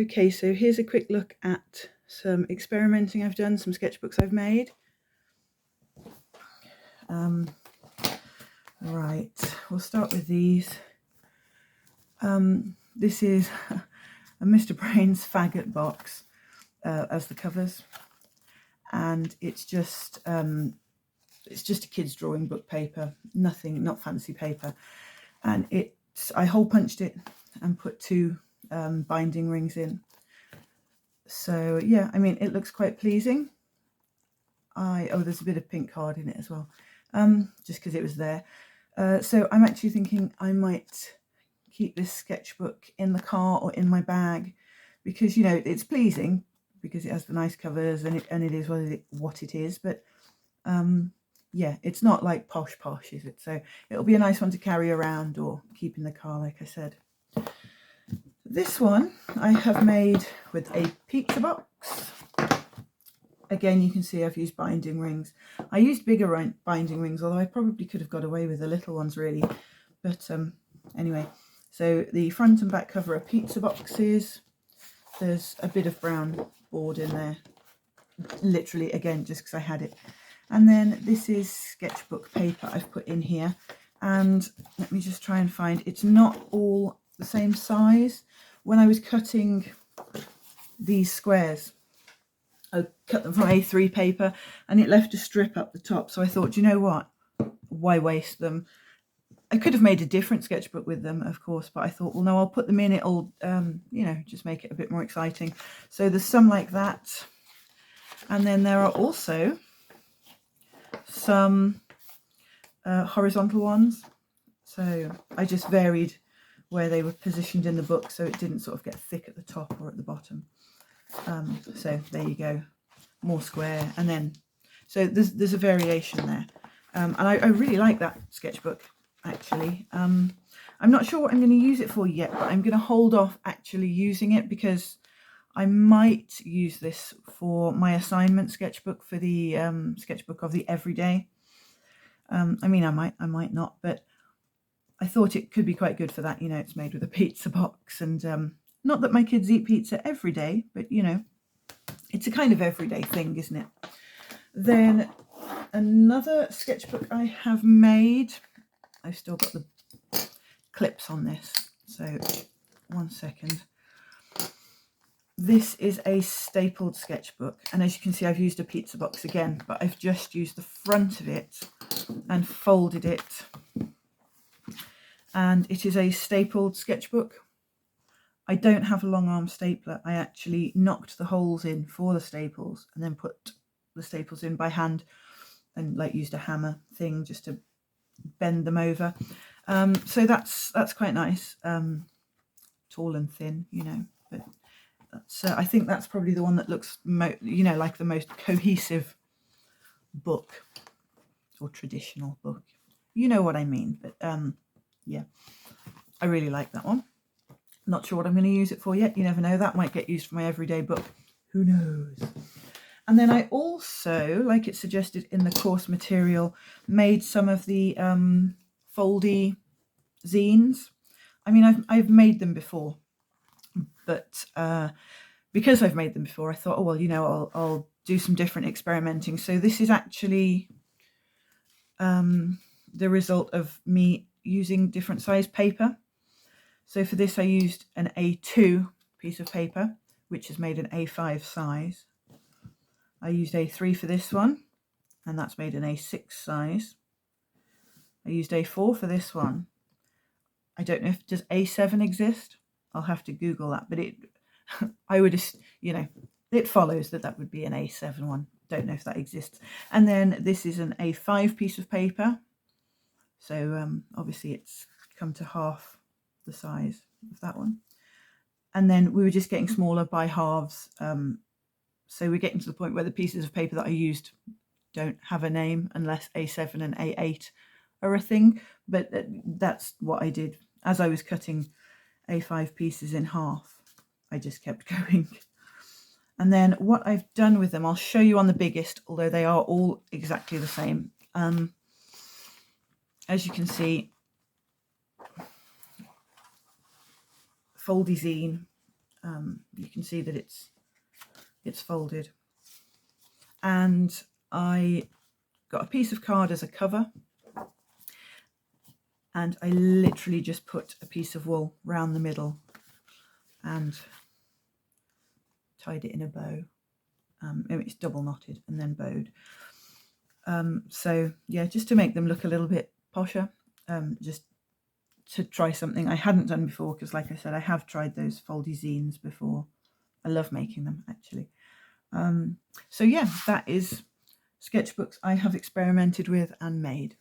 Okay, so here's a quick look at some experimenting I've done, some sketchbooks I've made. Right, we'll start with these. This is a Mr. Brain's faggot box as the covers, and it's just a kid's drawing book paper, not fancy paper, and I hole punched it and put 2 binding rings in. So yeah, I mean, it looks quite pleasing. There's a bit of pink card in it as well, just because it was there. So I'm actually thinking I might keep this sketchbook in the car or in my bag, because, you know, it's pleasing because it has the nice covers and it is what it is. But yeah, it's not like posh, is it? So it'll be a nice one to carry around or keep in the car, like I said. This one I have made with a pizza box. Again, you can see I've used binding rings. I used bigger binding rings, although I probably could have got away with the little ones, really. But anyway, so the front and back cover are pizza boxes. There's a bit of brown board in there, literally, again, just because I had it. And then this is sketchbook paper I've put in here. And let me just try and find, it's not all the same size. When I was cutting these squares, I cut them from A3 paper and it left a strip up the top. So I thought, you know what, why waste them? I could have made a different sketchbook with them, of course, but I thought, well, no, I'll put them in. It'll, you know, just make it a bit more exciting. So there's some like that. And then there are also some horizontal ones. So I just varied where they were positioned in the book so it didn't sort of get thick at the top or at the bottom. So there you go, more square. And then, so there's a variation there. And I really like that sketchbook, actually. I'm not sure what I'm going to use it for yet, but I'm going to hold off actually using it because I might use this for my assignment sketchbook for the sketchbook of the everyday. I mean, I might not, but I thought it could be quite good for that. You know, it's made with a pizza box, and not that my kids eat pizza every day, but, you know, it's a kind of everyday thing, isn't it? Then another sketchbook I have made, I've still got the clips on this, so 1 second. This is a stapled sketchbook, and as you can see, I've used a pizza box again, but I've just used the front of it and folded it. And it is a stapled sketchbook. I don't have a long arm stapler. I actually knocked the holes in for the staples and then put the staples in by hand and like used a hammer thing just to bend them over. So that's quite nice. Tall and thin, you know, but that's, I think that's probably the one that looks, you know, like the most cohesive book or traditional book. You know what I mean, but yeah, I really like that one. Not sure what I'm going to use it for yet. You never know. That might get used for my everyday book. Who knows? And then I also, like it suggested in the course material, made some of the foldy zines. I mean, I've made them before, but because I've made them before, I thought, oh, well, you know, I'll do some different experimenting. So this is actually the result of me using different size paper. So for this, I used an A2 piece of paper, which is made an A5 size. I used A3 for this one, and that's made an A6 size. I used A4 for this one. I don't know does A7 exist? I'll have to Google that, but I would, you know, it follows that would be an A7 one. Don't know if that exists. And then this is an A5 piece of paper. So obviously it's come to half the size of that one. And then we were just getting smaller by halves. So we're getting to the point where the pieces of paper that I used don't have a name unless A7 and A8 are a thing. But that's what I did. As I was cutting A5 pieces in half, I just kept going. And then what I've done with them, I'll show you on the biggest, although they are all exactly the same. As you can see, foldy zine, you can see that it's folded. And I got a piece of card as a cover, and I literally just put a piece of wool round the middle and tied it in a bow. It's double knotted and then bowed. So yeah, just to make them look a little bit posher, just to try something I hadn't done before, because like I said, I have tried those foldy zines before. I love making them, actually. So yeah, that is sketchbooks I have experimented with and made.